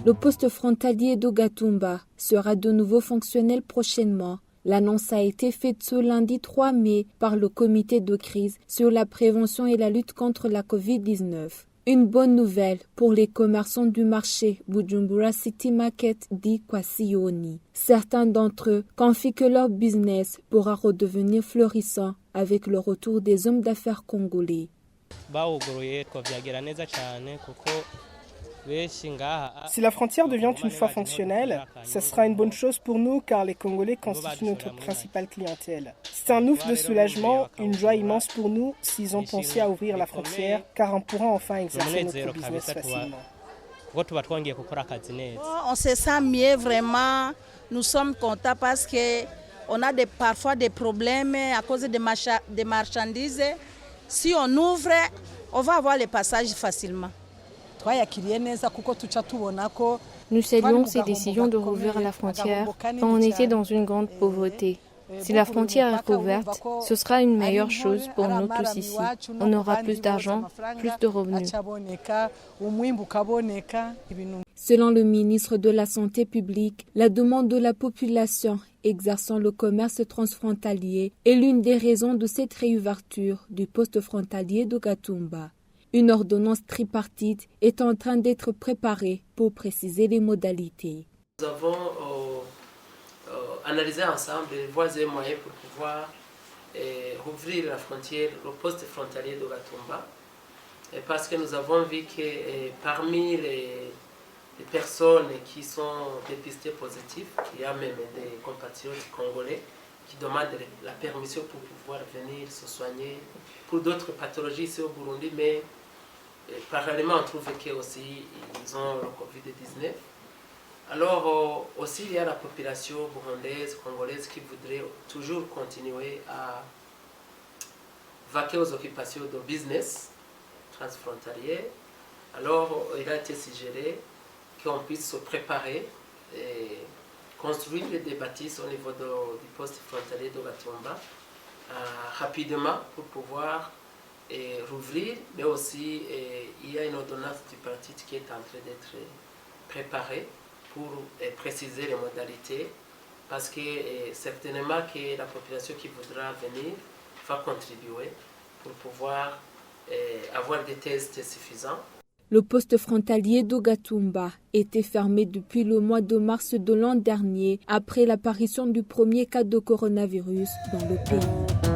Le poste frontalier d'Ogatumba sera de nouveau fonctionnel prochainement. L'annonce a été faite ce lundi 3 mai par le comité de crise sur la prévention et la lutte contre la Covid-19. Une bonne nouvelle pour les commerçants du marché Bujumbura City Market dit Kwasiyoni. Certains d'entre eux confient que leur business pourra redevenir florissant avec le retour des hommes d'affaires congolais. Si la frontière devient une fois fonctionnelle, ce sera une bonne chose pour nous car les Congolais constituent notre principale clientèle. C'est un ouf de soulagement, une joie immense pour nous s'ils ont pensé à ouvrir la frontière car on pourra enfin exercer notre business facilement. On se sent mieux vraiment, nous sommes contents parce qu'on a parfois des problèmes à cause des marchandises. Si on ouvre, on va avoir les passages facilement. Nous saluons ces décisions de rouvrir la frontière quand on était dans une grande pauvreté. Si la frontière est rouverte, ce sera une meilleure chose pour nous tous ici. On aura plus d'argent, plus de revenus. Selon le ministre de la Santé publique, la demande de la population exerçant le commerce transfrontalier est l'une des raisons de cette réouverture du poste frontalier d'Ogatumba. Une ordonnance tripartite est en train d'être préparée pour préciser les modalités. Nous avons analysé ensemble les voies et moyens pour pouvoir rouvrir la frontière, le poste frontalier d'Ogatumba, parce que nous avons vu que parmi les personnes qui sont dépistées positives, il y a même des compatriotes congolais qui demandent la permission pour pouvoir venir se soigner pour d'autres pathologies ici au Burundi, mais parallèlement on trouve qu'ils aussi ils ont le Covid-19. Alors aussi il y a la population burundaise, congolaise qui voudrait toujours continuer à vaquer aux occupations de business transfrontalier. Alors il a été suggéré qu'on puisse se préparer et construire des bâtisses au niveau du poste frontalier d'Ogatumba rapidement pour pouvoir rouvrir, mais aussi il y a une ordonnance tripartite qui est en train d'être préparée pour préciser les modalités, parce que certainement que la population qui voudra venir va contribuer pour pouvoir avoir des tests suffisants. Le poste frontalier d'Ogatumba était fermé depuis le mois de mars de l'an dernier après l'apparition du premier cas de coronavirus dans le pays.